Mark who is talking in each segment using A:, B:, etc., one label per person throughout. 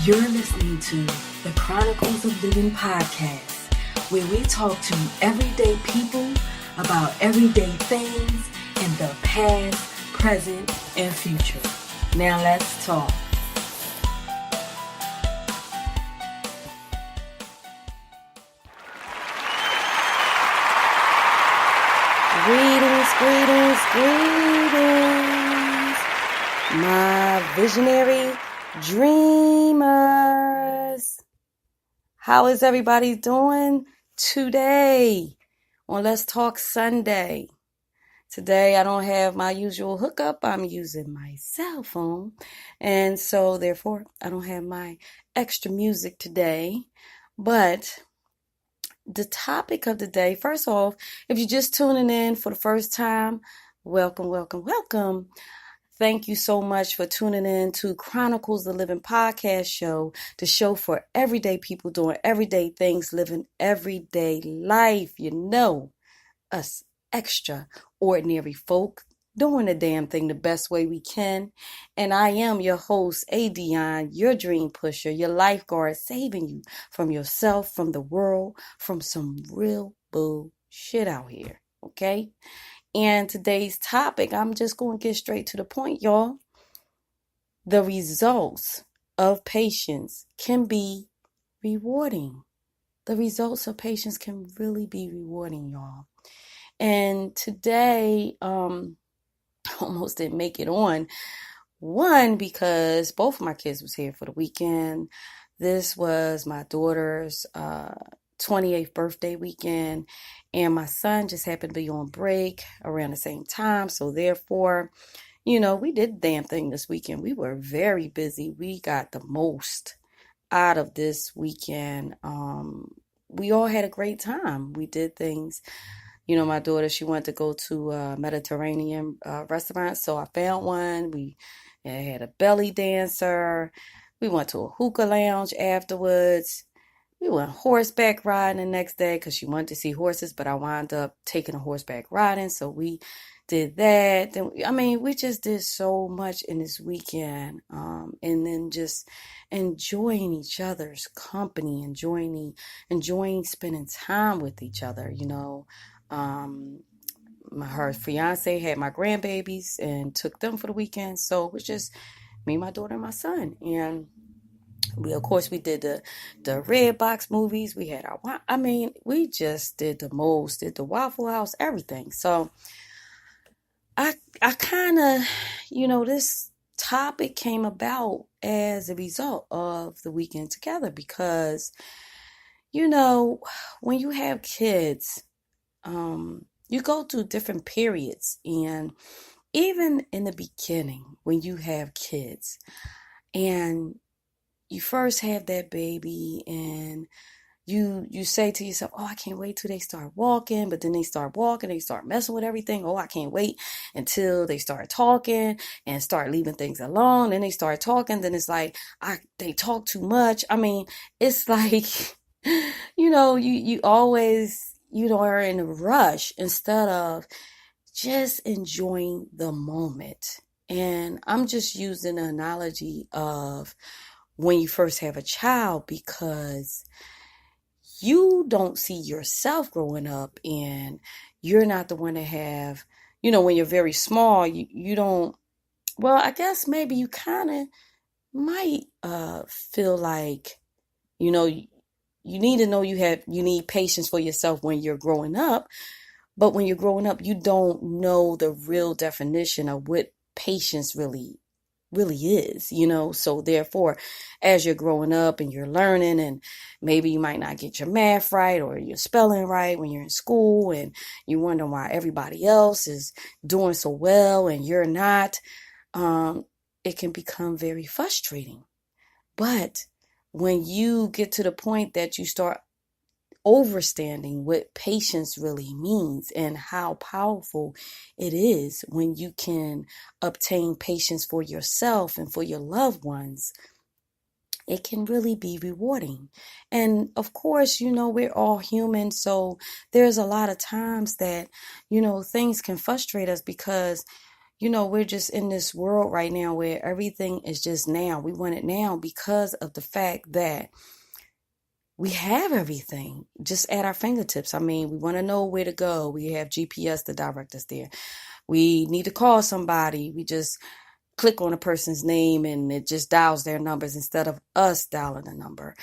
A: You're listening to the Chronicles of Living podcast, where we talk to everyday people about everyday things in the past, present, and future. Now let's talk. Greetings, my visionary dreamers. How is everybody doing today on Let's Talk Sunday? Today I don't have my usual hookup. I'm using my cell phone, and so therefore I don't have my extra music today. But the topic of the day, first off, if you're just tuning in for the first time, welcome. Thank you so much for tuning in to Chronicles of Living podcast show, the show for everyday people doing everyday things, living everyday life. You know, us extraordinary folk doing the damn thing the best way we can. And I am your host, adionne-your-dream-pusher, your lifeguard, saving you from yourself, from the world, from some real bullshit out here. Okay? And today's topic, I'm just going to get straight to the point, y'all. The results of patience can be rewarding. The results of patience can really be rewarding, y'all. And today, almost didn't make it on. One, because both of my kids was here for the weekend. This was my daughter's 28th birthday weekend, and my son just happened to be on break around the same time. So therefore, we did the damn thing this weekend. We were very busy. We got the most out of this weekend. We all had a great time. We did things. My daughter, she wanted to go to a Mediterranean restaurant, so I found one. We had a belly dancer. We went to a hookah lounge afterwards. We went horseback riding the next day because she wanted to see horses, but I wound up taking a horseback riding, so we did that. Then, we just did so much in this weekend, and then just enjoying each other's company, enjoying spending time with each other. Her fiance had my grandbabies and took them for the weekend, so it was just me, my daughter, and my son. And we did the Red Box movies. We had we just did the most, did the Waffle House, everything. So I kind of, this topic came about as a result of the weekend together because, when you have kids, you go through different periods. And even in the beginning, when you have kids and you first have that baby and you say to yourself, oh, I can't wait till they start walking. But then they start walking, they start messing with everything. Oh, I can't wait until they start talking and start leaving things alone. Then they start talking. Then it's like, they talk too much. It's like, you always, are in a rush instead of just enjoying the moment. And I'm just using the analogy of when you first have a child, because you don't see yourself growing up and you're not the one to have, when you're very small, you don't, well, I guess maybe you kind of might feel like, you need to know you need patience for yourself when you're growing up. But when you're growing up, you don't know the real definition of what patience really is, so therefore, as you're growing up and you're learning, and maybe you might not get your math right or your spelling right when you're in school, and you wonder why everybody else is doing so well and you're not, it can become very frustrating. But when you get to the point that you start understanding what patience really means and how powerful it is when you can obtain patience for yourself and for your loved ones, it can really be rewarding. And of course, we're all human, so there's a lot of times that, things can frustrate us because, we're just in this world right now where everything is just now. We want it now because of the fact that we have everything just at our fingertips. I mean, we want to know where to go. We have GPS to direct us there. We need to call somebody. We just click on a person's name and it just dials their numbers instead of us dialing a number.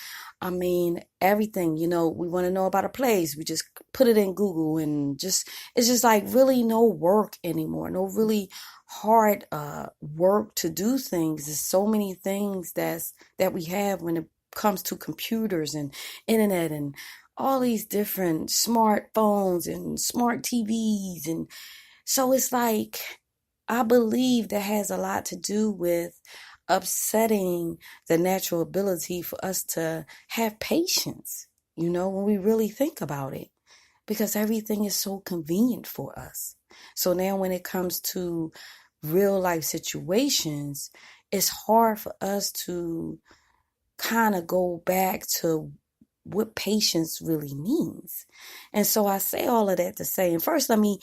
A: I mean, everything, we want to know about a place. We just put it in Google and it's just like really no work anymore. No really hard work to do things. There's so many things that we have when it comes to computers and internet and all these different smartphones and smart TVs. And so it's like, I believe that has a lot to do with upsetting the natural ability for us to have patience, when we really think about it, because everything is so convenient for us. So now when it comes to real life situations, it's hard for us to kind of go back to what patience really means. And so I say all of that to say, and first let me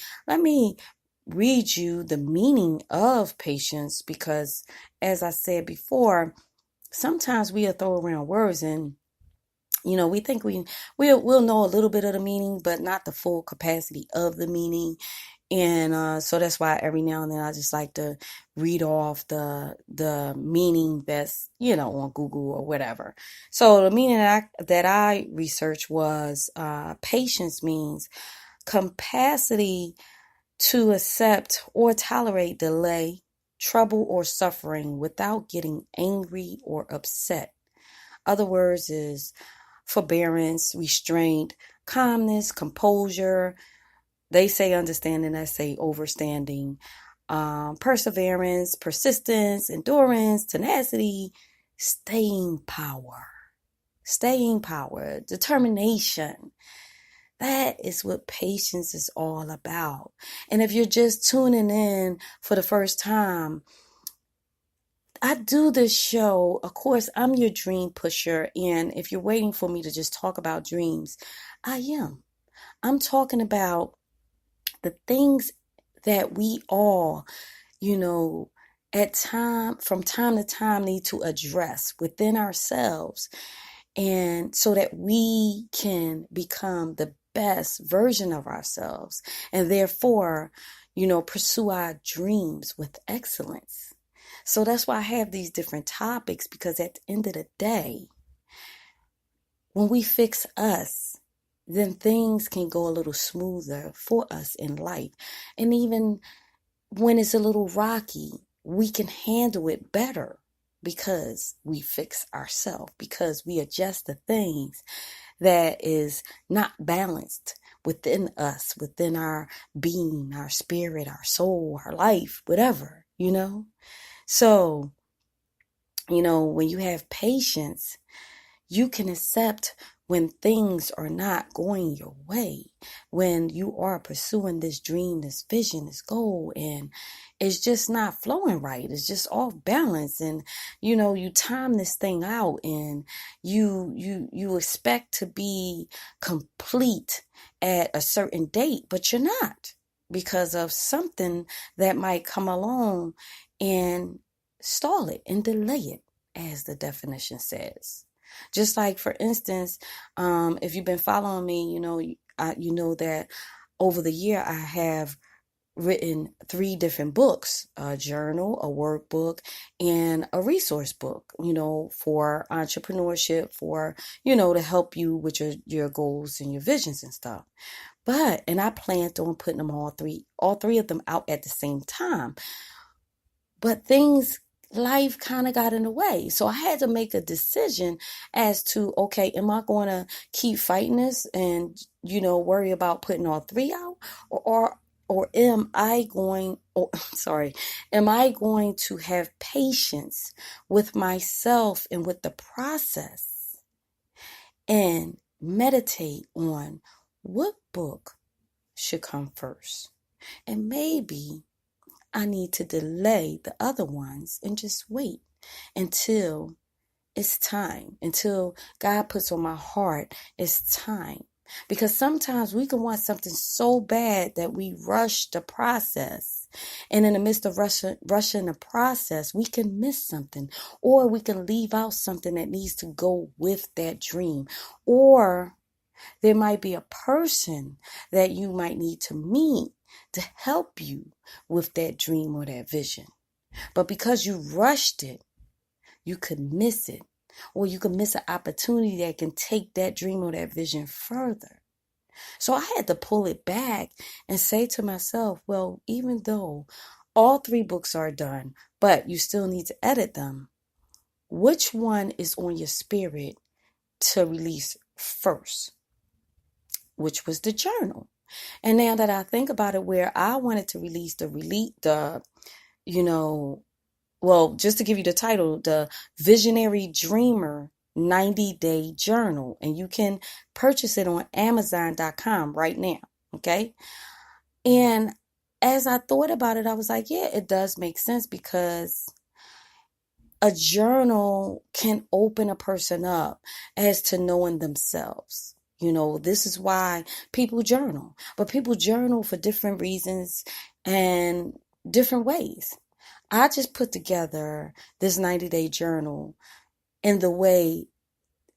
A: read you the meaning of patience, because as I said before, sometimes we'll throw around words and we think we'll know a little bit of the meaning, but not the full capacity of the meaning. And so that's why every now and then I just like to read off the meaning that's on Google or whatever. So the meaning that I researched was patience means capacity to accept or tolerate delay, trouble, or suffering without getting angry or upset. Other words is forbearance, restraint, calmness, composure. They say understanding, I say overstanding, perseverance, persistence, endurance, tenacity, staying power, determination. That is what patience is all about. And if you're just tuning in for the first time, I do this show. Of course, I'm your dream pusher. And if you're waiting for me to just talk about dreams, I am. I'm talking about the things that we all, from time to time need to address within ourselves. And so that we can become the best version of ourselves and therefore, pursue our dreams with excellence. So that's why I have these different topics, because at the end of the day, when we fix us, then things can go a little smoother for us in life. And even when it's a little rocky, we can handle it better because we fix ourselves, because we adjust the things that is not balanced within us, within our being, our spirit, our soul, our life, whatever, So, when you have patience, you can accept when things are not going your way, when you are pursuing this dream, this vision, this goal, and it's just not flowing right. It's just off balance. And, you time this thing out and you expect to be complete at a certain date, but you're not, because of something that might come along and stall it and delay it, as the definition says. Just like, for instance, if you've been following me, you know that over the year I have written 3 different books: a journal, a workbook, and a resource book, for entrepreneurship, for, to help you with your goals and your visions and stuff. And I planned on putting them all three of them out at the same time. But life kind of got in the way. So I had to make a decision as to, okay, am I going to keep fighting this and, worry about putting all 3 out? Or am I going to have patience with myself and with the process and meditate on what book should come first? And maybe I need to delay the other ones and just wait until it's time, until God puts on my heart it's time. Because sometimes we can want something so bad that we rush the process And in the midst of rushing the process, we can miss something, or we can leave out something that needs to go with that dream. Or there might be a person that you might need to meet to help you with that dream or that vision. But because you rushed it, you could miss it. Or you could miss an opportunity that can take that dream or that vision further. So I had to pull it back and say to myself, well, even though all 3 books are done, but you still need to edit them, which one is on your spirit to release first? Which was the journal. And now that I think about it, where I wanted to release just to give you the title, the Visionary Dreamer 90-Day Journal. And you can purchase it on Amazon.com right now. Okay. And as I thought about it, I was like, yeah, it does make sense, because a journal can open a person up as to knowing themselves. This is why people journal, but people journal for different reasons and different ways. I just put together this 90-day journal in the way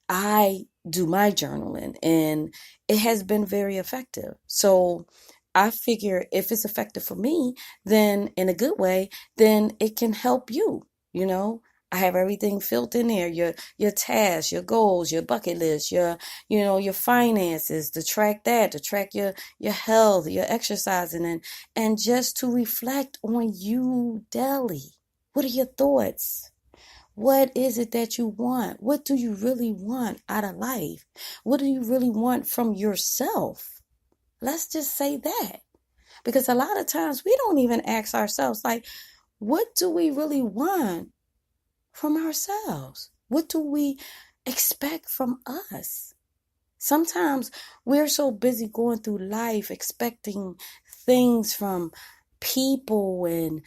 A: I do my journaling, and it has been very effective. So I figure if it's effective for me, then in a good way, then it can help you. I have everything filled in there, your tasks, your goals, your bucket list, your finances, to track your health, your exercising, and just to reflect on you daily. What are your thoughts? What is it that you want? What do you really want out of life? What do you really want from yourself? Let's just say that. Because a lot of times we don't even ask ourselves, like, what do we really want from ourselves? What do we expect from us? Sometimes we're so busy going through life expecting things from people and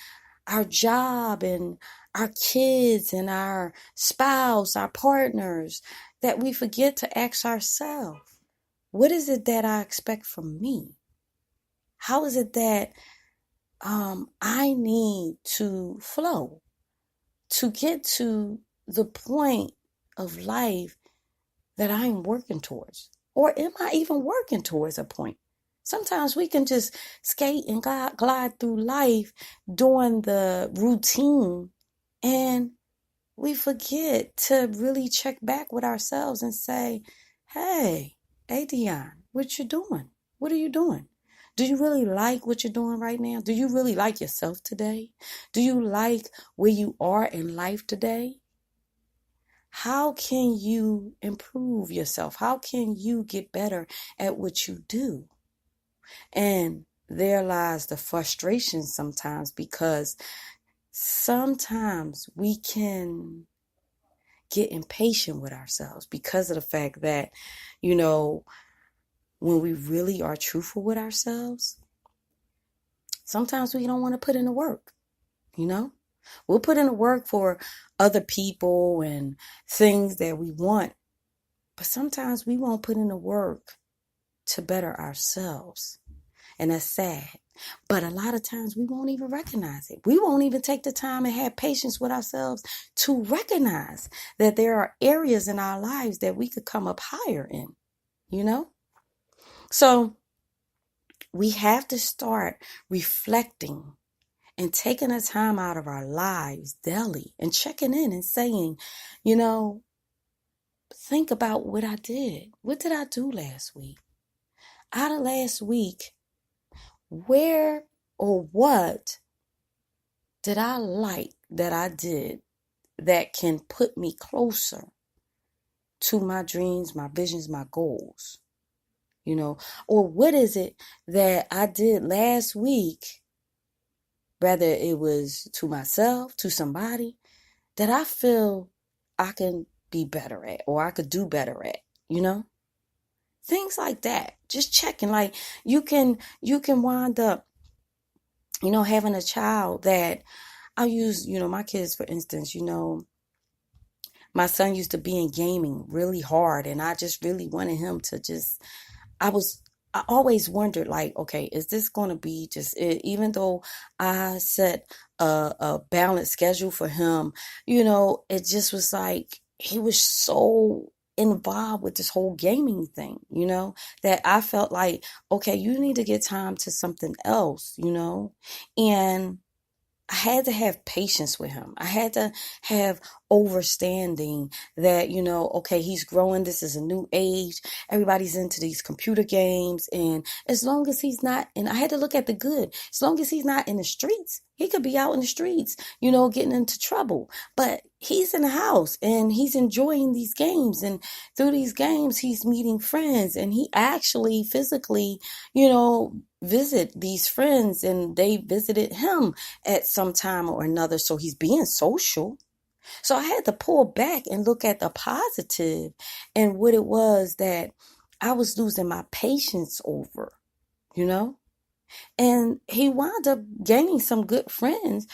A: our job and our kids and our spouse, our partners, that we forget to ask ourselves, what is it that I expect from me? How is it that I need to flow to get to the point of life that I'm working towards? Or am I even working towards a point? Sometimes we can just skate and glide through life doing the routine, and we forget to really check back with ourselves and say, hey, Adionne, what you doing? What are you doing? Do you really like what you're doing right now? Do you really like yourself today? Do you like where you are in life today? How can you improve yourself? How can you get better at what you do? And there lies the frustration sometimes, because sometimes we can get impatient with ourselves because of the fact that, when we really are truthful with ourselves, sometimes we don't want to put in the work. We'll put in the work for other people and things that we want, but sometimes we won't put in the work to better ourselves. And that's sad. But a lot of times we won't even recognize it. We won't even take the time and have patience with ourselves to recognize that there are areas in our lives that we could come up higher in, So we have to start reflecting and taking a time out of our lives daily and checking in and saying, think about what I did. What did I do last week? Out of last week, where or what did I like that I did that can put me closer to my dreams, my visions, my goals? Or what is it that I did last week, whether it was to myself, to somebody, that I feel I can be better at, or I could do better at, Things like that. Just checking. Like you can wind up, having a child that I'll use, my kids, for instance, my son used to be in gaming really hard, and I just really wanted him to I was I always wondered, like, okay, is this going to be just it? Even though I set a balanced schedule for him, it just was like he was so involved with this whole gaming thing, that I felt like, okay, you need to get time to something else, and I had to have patience with him. I had to have overstanding that, okay, he's growing. This is a new age. Everybody's into these computer games. And as long as he's not, and I had to look at the good, as long as he's not in the streets, he could be out in the streets, getting into trouble. But he's in the house and he's enjoying these games. And through these games, he's meeting friends, and he actually physically, visit these friends, and they visited him at some time or another. So he's being social. So I had to pull back and look at the positive and what it was that I was losing my patience over, you know? And he wound up gaining some good friends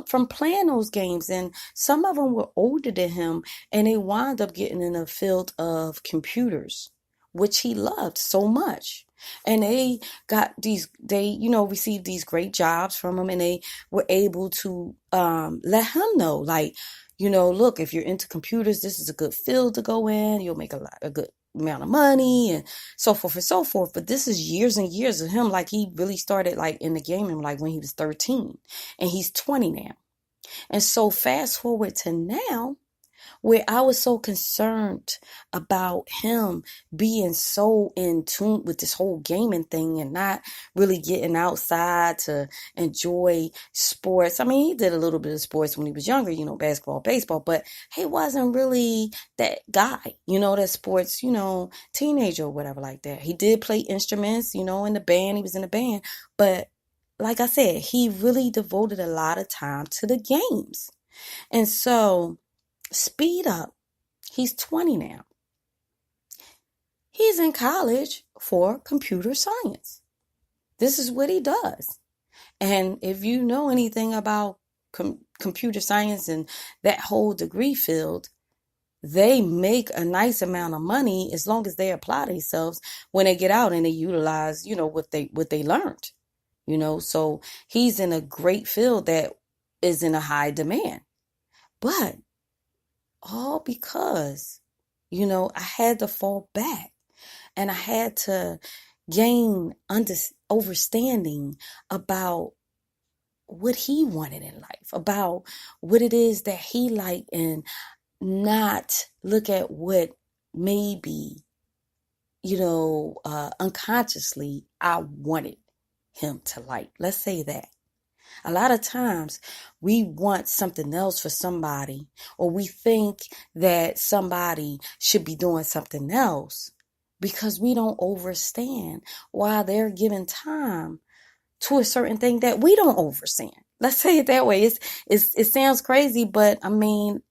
A: from playing those games. And some of them were older than him, and they wound up getting in the field of computers, which he loved so much. And they received these great jobs from him, and they were able to let him know, like, look, if you're into computers, this is a good field to go in. You'll make a good amount of money, and so forth and so forth. But this is years and years of him. Like, he really started like in the gaming like when he was 13, and he's 20 now. And so fast forward to now, where I was so concerned about him being so in tune with this whole gaming thing and not really getting outside to enjoy sports. I mean, he did a little bit of sports when he was younger, basketball, baseball, but he wasn't really that guy, that sports, teenager or whatever like that. He did play instruments, in the band. He was in the band. But like I said, he really devoted a lot of time to the games. And so, speed up. He's 20 now. He's in college for computer science. This is what he does. And if you know anything about computer science and that whole degree field, they make a nice amount of money as long as they apply themselves when they get out and they utilize, what they learned. So he's in a great field that is in a high demand. But all because, I had to fall back, and I had to gain understanding about what he wanted in life, about what it is that he liked, and not look at what maybe, unconsciously I wanted him to like. Let's say that. A lot of times we want something else for somebody, or we think that somebody should be doing something else because we don't understand why they're giving time to a certain thing that we don't understand. Let's say it that way. It sounds crazy, but I mean,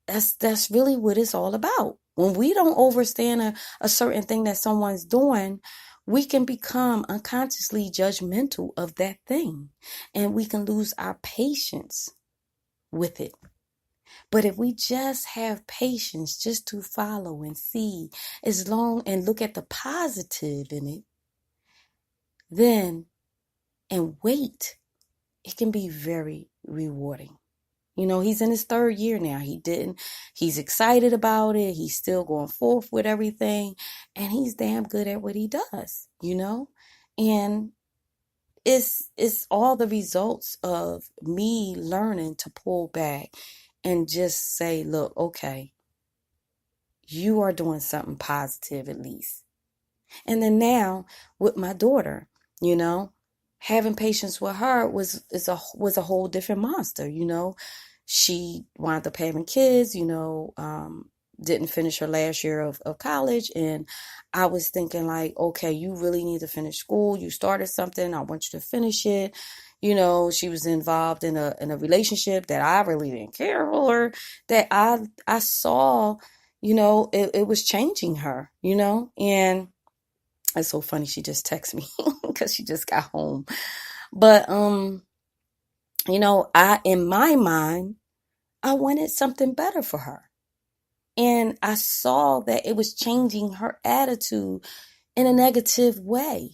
A: that's really what it's all about. When we don't understand a certain thing that someone's doing, we can become unconsciously judgmental of that thing, and we can lose our patience with it. But if we just have patience just to follow and see and look at the positive in it, then, and wait, it can be very rewarding. He's in his third year now. He's excited about it. He's still going forth with everything, and he's damn good at what he does, and it's all the results of me learning to pull back and just say, look, okay, you are doing something positive at least. And then now with my daughter, having patience with her was a whole different monster. She wound up having kids, didn't finish her last year of college. And I was thinking like, okay, you really need to finish school. You started something. I want you to finish it. She was involved in a relationship that I really didn't care for, that I saw, it was changing her, and it's so funny. She just texted me because she just got home. But, in my mind, I wanted something better for her. And I saw that it was changing her attitude in a negative way.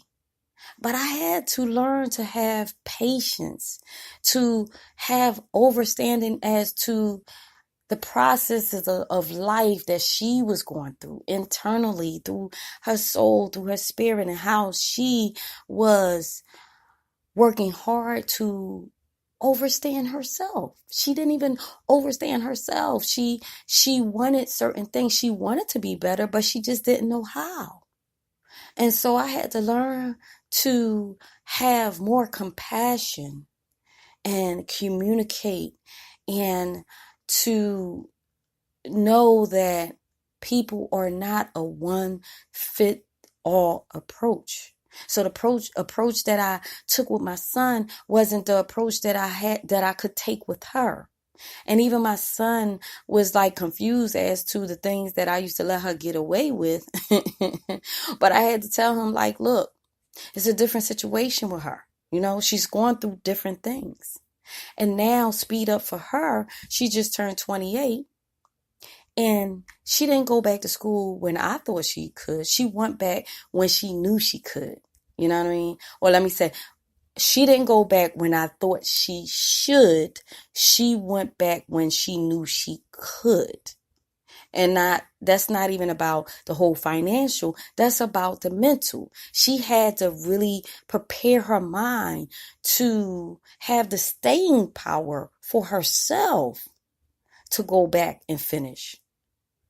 A: But I had to learn to have patience, to have understanding as to the processes of life that she was going through internally, through her soul, through her spirit, and how she was working hard to overstand herself. She didn't even overstand herself. She wanted certain things. She wanted to be better, but she just didn't know how. And so I had to learn to have more compassion and communicate, and to know that people are not a one fit all approach. So the approach that I took with my son wasn't the approach that I could take with her. And even my son was like confused as to the things that I used to let her get away with. But I had to tell him, like, look, it's a different situation with her. You know, she's going through different things. And now, speed up for her, she just turned 28. And she didn't go back to school when I thought she could. She went back when she knew she could. You know what I mean? Or let me say, she didn't go back when I thought she should. She went back when she knew she could. And that's not even about the whole financial. That's about the mental. She had to really prepare her mind to have the staying power for herself to go back and finish.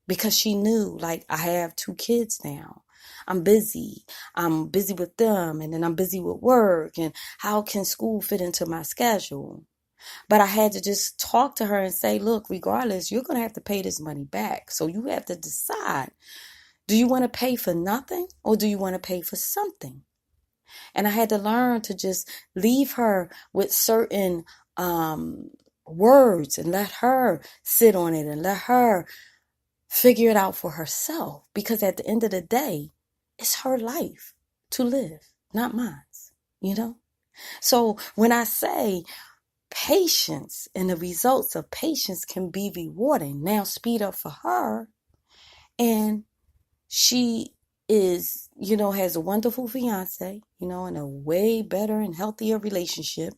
A: Because she knew, like, I have 2 kids now. I'm busy with them, and then I'm busy with work, and how can school fit into my schedule? But I had to just talk to her and say, look, regardless, you're going to have to pay this money back. So you have to decide, do you want to pay for nothing, or do you want to pay for something? And I had to learn to just leave her with certain words and let her sit on it and let her figure it out for herself. Because at the end of the day, it's her life to live, not mine, you know? So when I say patience and the results of patience can be rewarding, now speed up for her. And she is, has a wonderful fiance, and a way better and healthier relationship.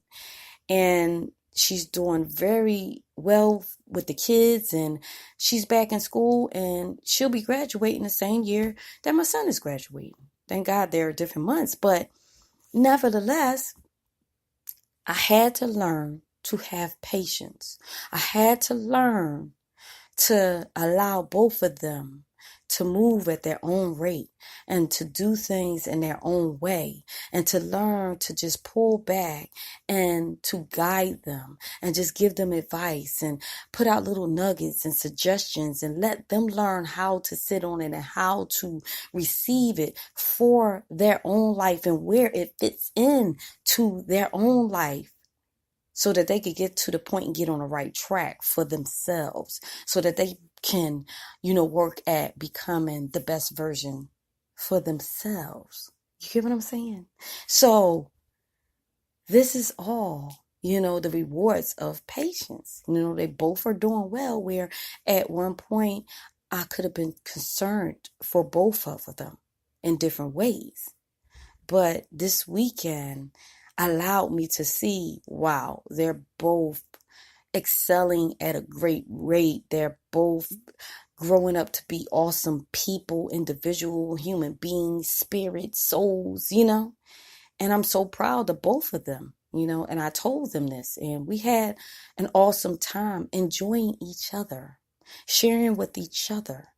A: And she's doing very well with the kids, and she's back in school, and she'll be graduating the same year that my son is graduating. Thank God there are different months, but nevertheless, I had to learn to have patience. I had to learn to allow both of them to move at their own rate and to do things in their own way, and to learn to just pull back and to guide them and just give them advice and put out little nuggets and suggestions and let them learn how to sit on it and how to receive it for their own life and where it fits in to their own life, so that they could get to the point and get on the right track for themselves, so that they can, work at becoming the best version for themselves. You get what I'm saying? So this is all, the rewards of patience. They both are doing well, where at one point I could have been concerned for both of them in different ways. But this weekend allowed me to see, wow, they're both excelling at a great rate. They're both growing up to be awesome people, individual human beings, spirits, souls, and I'm so proud of both of them, and I told them this, and we had an awesome time enjoying each other, sharing with each other,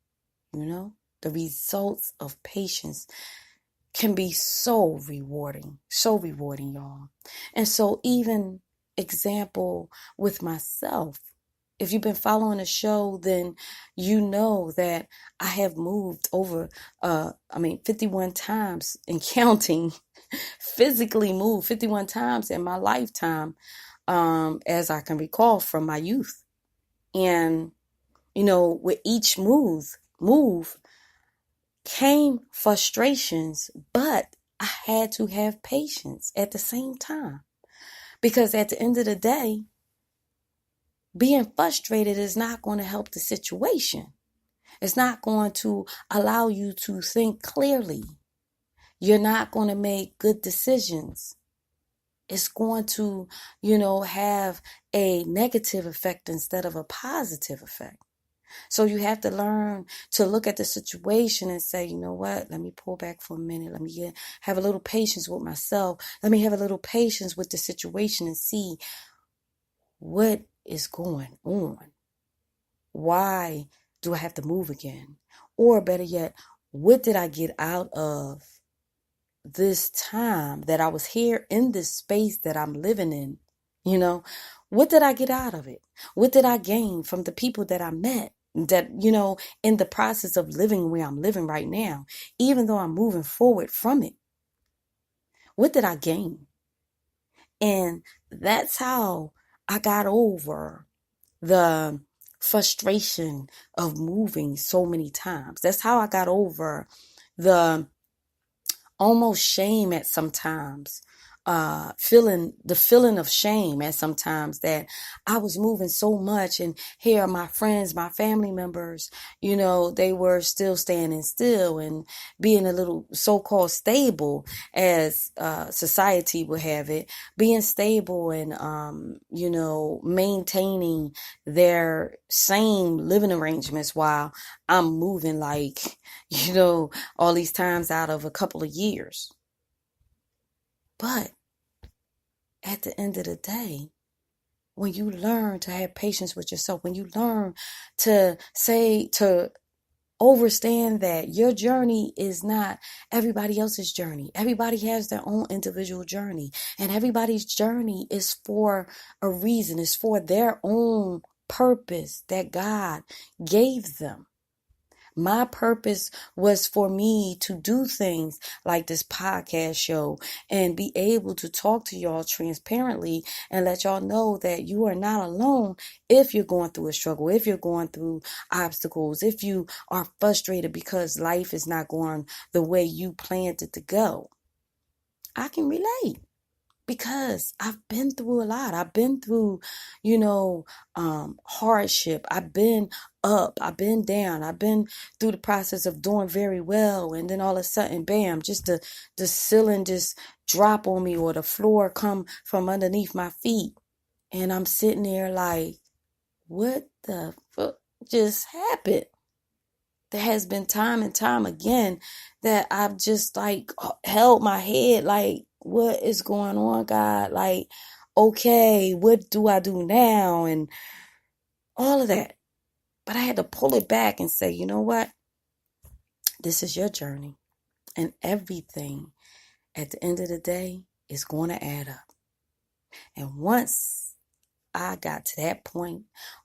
A: the results of patience can be so rewarding, y'all. And so even example with myself, if you've been following the show, then you know that I have moved over 51 times and counting, physically moved 51 times in my lifetime, as I can recall from my youth. And with each move came frustrations, but I had to have patience at the same time. Because at the end of the day, being frustrated is not going to help the situation. It's not going to allow you to think clearly. you're not going to make good decisions. It's going to, have a negative effect instead of a positive effect. So you have to learn to look at the situation and say, you know what, let me pull back for a minute. Let me have a little patience with myself. Let me have a little patience with the situation and see what is going on. Why do I have to move again? Or better yet, what did I get out of this time that I was here in this space that I'm living in? What did I get out of it? What did I gain from the people that I met? That, in the process of living where I'm living right now, even though I'm moving forward from it, what did I gain? And that's how I got over the frustration of moving so many times. That's how I got over the almost shame at sometimes, feeling of shame at sometimes that I was moving so much, and here are my friends, my family members, they were still standing still and being a little so-called stable, as society would have it, being stable and maintaining their same living arrangements while I'm moving like all these times out of a couple of years. But at the end of the day, when you learn to have patience with yourself, when you learn to understand that your journey is not everybody else's journey. Everybody has their own individual journey, and everybody's journey is for a reason. It's for their own purpose that God gave them. My purpose was for me to do things like this podcast show and be able to talk to y'all transparently and let y'all know that you are not alone if you're going through a struggle, if you're going through obstacles, if you are frustrated because life is not going the way you planned it to go. I can relate. Because I've been through a lot. I've been through, hardship. I've been up. I've been down. I've been through the process of doing very well. And then all of a sudden, bam, just the ceiling just drop on me, or the floor come from underneath my feet. And I'm sitting there like, what the fuck just happened? There has been time and time again that I've just held my head like, what is going on, God? Like, okay, what do I do now? And all of that. But I had to pull it back and say, you know what? This is your journey. And everything at the end of the day is going to add up. And once I got to that point,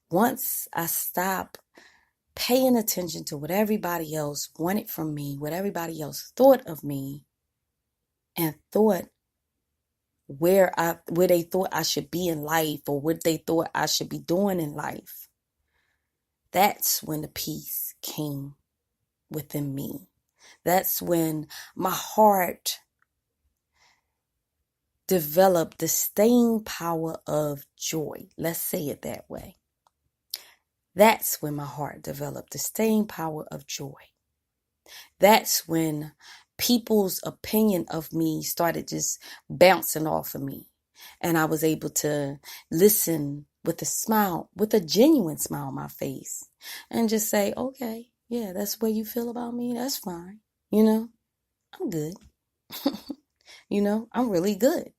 A: once I stopped paying attention to what everybody else wanted from me, what everybody else thought of me, and thought where they thought I should be in life, or what they thought I should be doing in life, that's when the peace came within me. That's when my heart developed the staying power of joy. Let's say it that way. That's when my heart developed the staying power of joy. That's when people's opinion of me started just bouncing off of me. And I was able to listen with a smile, with a genuine smile on my face, and just say, okay, yeah, that's the way you feel about me. That's fine. I'm good. I'm really good.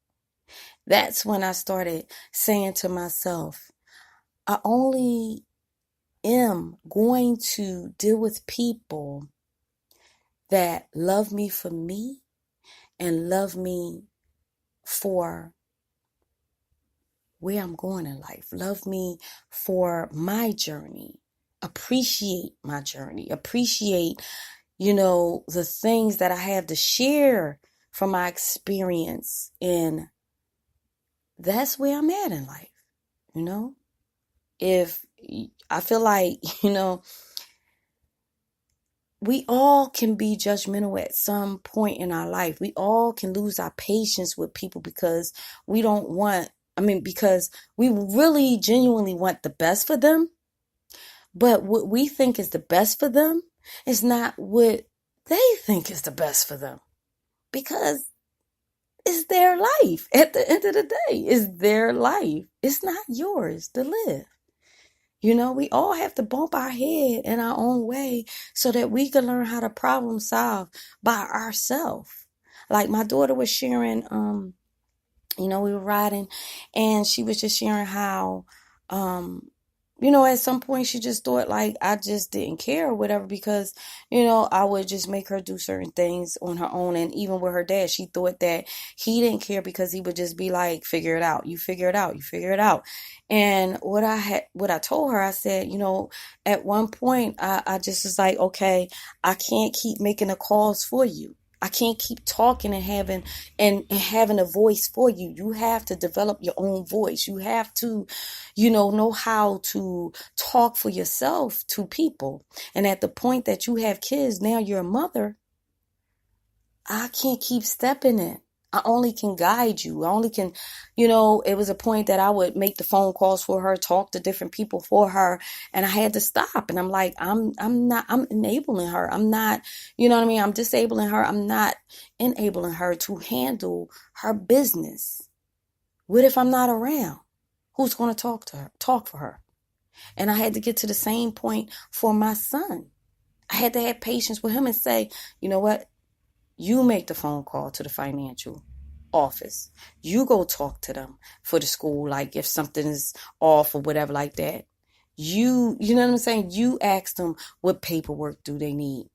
A: That's when I started saying to myself, I only am going to deal with people that love me for me and love me for where I'm going in life. Love me for my journey. Appreciate my journey. Appreciate, the things that I have to share from my experience. And that's where I'm at in life. If I feel like, we all can be judgmental at some point in our life. We all can lose our patience with people because because we really genuinely want the best for them. But what we think is the best for them is not what they think is the best for them. because it's their life. At the end of the day, it's their life. It's not yours to live. We all have to bump our head in our own way so that we can learn how to problem solve by ourselves. Like my daughter was sharing, we were riding and she was just sharing how, at some point she just thought like I just didn't care or whatever because, I would just make her do certain things on her own. And even with her dad, she thought that he didn't care because he would just be like, figure it out. You figure it out. You figure it out. And what I told her, I said, at one point I just was like, okay, I can't keep making the calls for you. I can't keep talking and having a voice for you. You have to develop your own voice. You have to, know how to talk for yourself to people. And at the point that you have kids, now you're a mother, I can't keep stepping in. I only can guide you. I only can, it was a point that I would make the phone calls for her, talk to different people for her. And I had to stop. And I'm like, I'm enabling her. I'm not, I'm disabling her. I'm not enabling her to handle her business. What if I'm not around? Who's going to talk for her? And I had to get to the same point for my son. I had to have patience with him and say, you know what? You make the phone call to the financial office. You go talk to them for the school, like if something is off or whatever like that. You know what I'm saying? You ask them what paperwork do they need.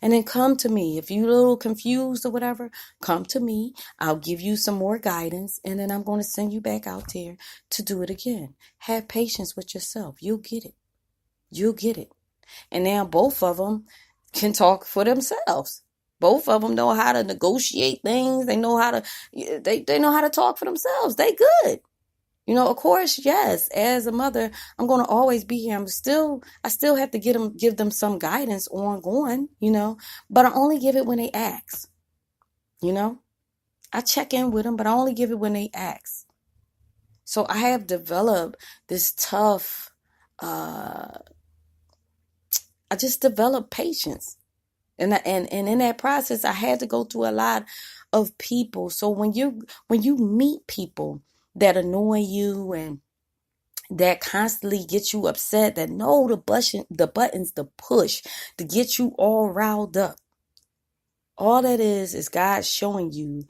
A: And then come to me. If you're a little confused or whatever, come to me. I'll give you some more guidance. And then I'm going to send you back out there to do it again. Have patience with yourself. You'll get it. You'll get it. And now both of them can talk for themselves. Both of them know how to negotiate things. They know how to, they know how to talk for themselves. They good. Of course, yes, as a mother, I'm going to always be here. I still have to give them some guidance ongoing, but I only give it when they ask, I check in with them, but I only give it when they ask. So I have developed this tough, I just developed patience. And in that process, I had to go through a lot of people. So when you meet people that annoy you and that constantly get you upset, that know the buttons to push to get you all riled up, all that is God showing you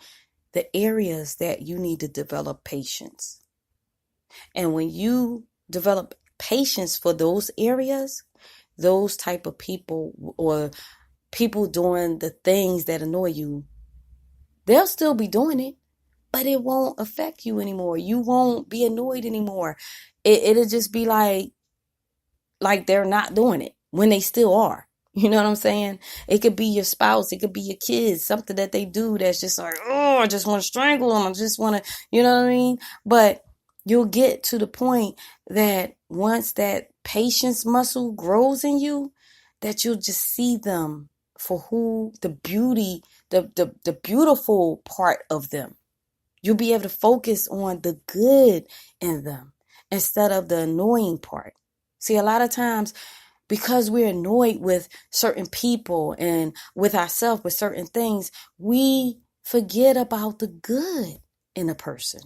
A: the areas that you need to develop patience. And when you develop patience for those areas, those type of people or people doing the things that annoy you, they'll still be doing it, but it won't affect you anymore. You won't be annoyed anymore. It'll just be like they're not doing it when they still are. You know what I'm saying? It could be your spouse. It could be your kids. Something that they do that's just like, oh, I just want to strangle them. I just want to, you know what I mean? But you'll get to the point that once that patience muscle grows in you, that you'll just see them for who the beautiful part of them. You'll be able to focus on the good in them instead of the annoying part. See, a lot of times, because we're annoyed with certain people and with ourselves, with certain things, we forget about the good in a person.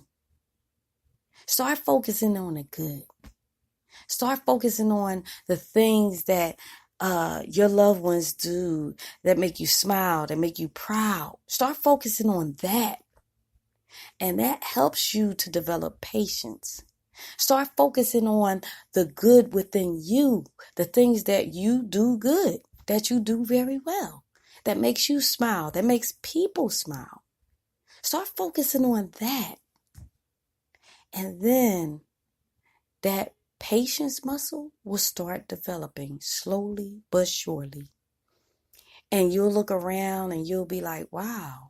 A: Start focusing on the good. Start focusing on the things that your loved ones do that make you smile, that make you proud. Start focusing on that. And that helps you to develop patience. Start focusing on the good within you, the things that you do good, that you do very well, that makes you smile, that makes people smile. Start focusing on that. And then that patience muscle will start developing slowly but surely. And you'll look around and you'll be like, wow,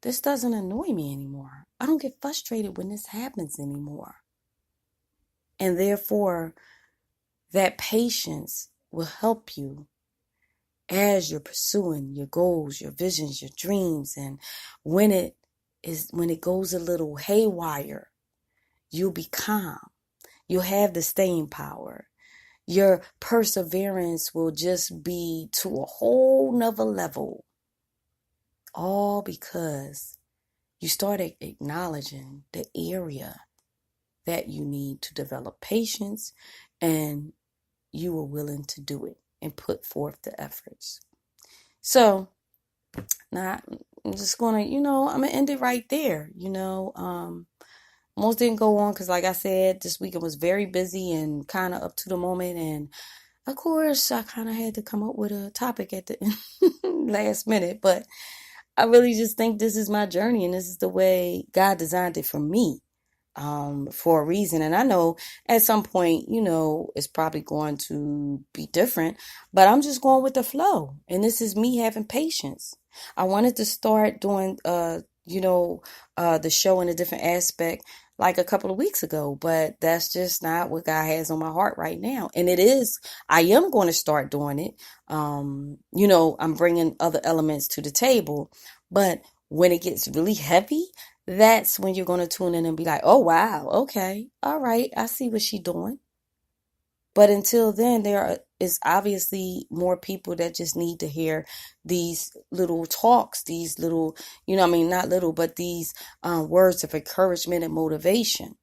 A: this doesn't annoy me anymore. I don't get frustrated when this happens anymore. And therefore, that patience will help you as you're pursuing your goals, your visions, your dreams. And when it goes a little haywire, you'll be calm. You'll have the staying power. Your perseverance will just be to a whole nother level. All because you started acknowledging the area that you need to develop patience, and you were willing to do it and put forth the efforts. So now I'm just going to, I'm going to end it right there. Most didn't go on because, like I said, this weekend was very busy and kind of up to the moment. And of course, I kind of had to come up with a topic at the last minute. But I really just think this is my journey, and this is the way God designed it for me. For a reason. And I know at some point, it's probably going to be different, but I'm just going with the flow. And this is me having patience. I wanted to start doing, the show in a different aspect like a couple of weeks ago, but that's just not what God has on my heart right now. And I am going to start doing it. I'm bringing other elements to the table, but when it gets really heavy, that's when you're going to tune in and be like, oh, wow, okay, all right, I see what she's doing. But until then, there is obviously more people that just need to hear these little talks, these little, not little, but these words of encouragement and motivation,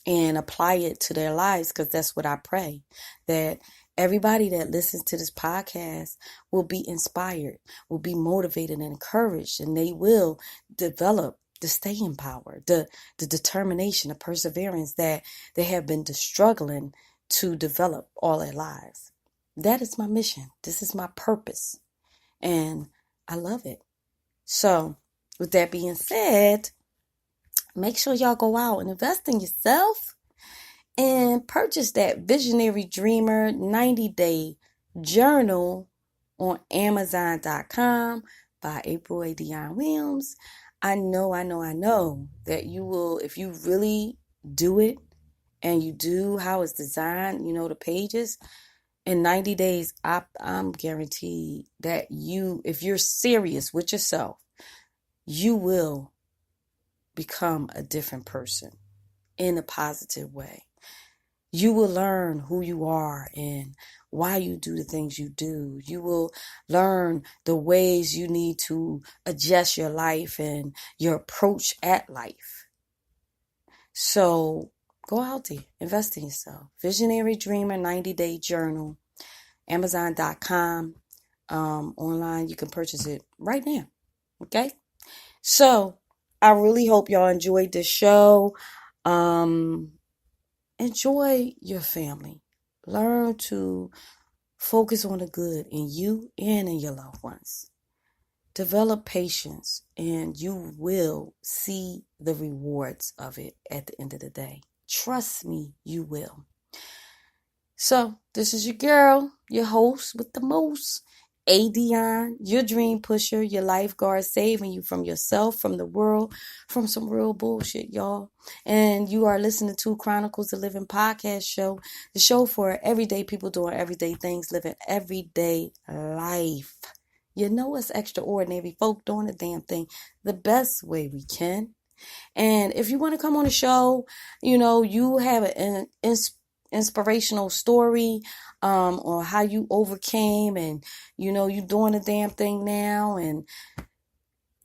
A: and apply it to their lives, because that's what I pray, that everybody that listens to this podcast will be inspired, will be motivated and encouraged, and they will develop the staying power, the determination, the perseverance that they have been struggling to develop all their lives. That is my mission. This is my purpose. And I love it. So with that being said, make sure y'all go out and invest in yourself and purchase that Visionary Dreamer 90-day journal on Amazon.com by April Adionne Williams. I know that you will, if you really do it and you do how it's designed, the pages, in 90 days, I'm guaranteed that if you're serious with yourself, you will become a different person in a positive way. You will learn who you are and why you do the things you do. You will learn the ways you need to adjust your life and your approach at life. So go out there, invest in yourself. Visionary Dreamer 90-day journal, Amazon.com. Online, you can purchase it right now. Okay? So I really hope y'all enjoyed this show. Enjoy your family. Learn to focus on the good in you and in your loved ones. Develop patience, and you will see the rewards of it at the end of the day. Trust me, you will. So, this is your girl, your host with the most, Adionne, your dream pusher, your lifeguard, saving you from yourself, from the world, from some real bullshit, y'all. And you are listening to Chronicles-of-Livin-podcast show, the show for everyday people doing everyday things, living everyday life. It's extraordinary folk doing the damn thing the best way we can. And if you want to come on the show, you have an inspirational story on how you overcame, and you're doing the damn thing now, and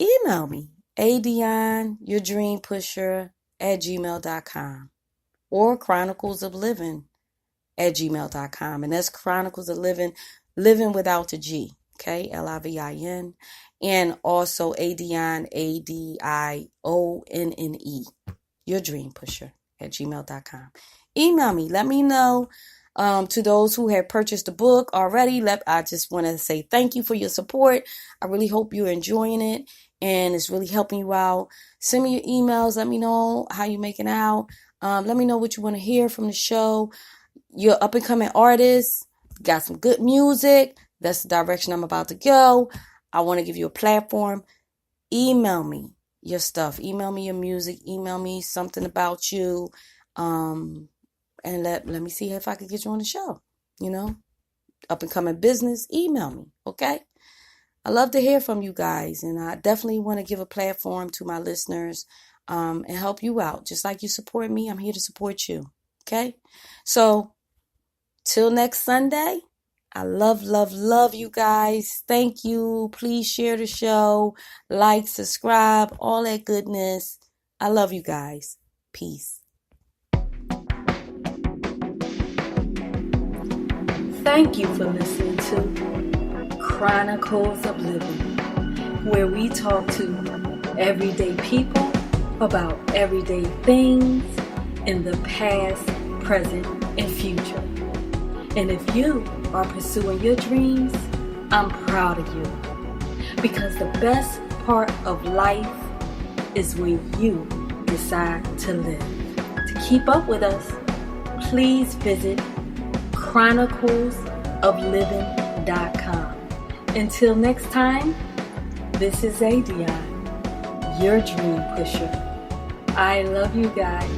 A: email me, adionne-your-dream-pusher @gmail.com or chronicles-of-livin@gmail.com. And that's Chronicles of Living, living without the G. Okay, Livin, and also Adionne, ADIONNE, your dream pusher @gmail.com. Email me. Let me know. To those who have purchased the book already, I just want to say thank you for your support. I really hope you're enjoying it and it's really helping you out. Send me your emails. Let me know how you're making out. Let me know what you want to hear from the show. You're up and coming artists. Got some good music. That's the direction I'm about to go. I want to give you a platform. Email me your stuff. Email me your music. Email me something about you. And let me see if I could get you on the show. Up and coming business, email me. Okay? I love to hear from you guys. And I definitely want to give a platform to my listeners and help you out. Just like you support me, I'm here to support you. Okay? So, till next Sunday. I love, love, love you guys. Thank you. Please share the show, like, subscribe, all that goodness. I love you guys. Peace. Thank you for listening to Chronicles of Living, where we talk to everyday people about everyday things in the past, present, and future. And if you are pursuing your dreams, I'm proud of you. Because the best part of life is when you decide to live. To keep up with us, please visit chronicles-of-livin-podcast. Until next time, this is Adionne, your dream pusher. I love you guys.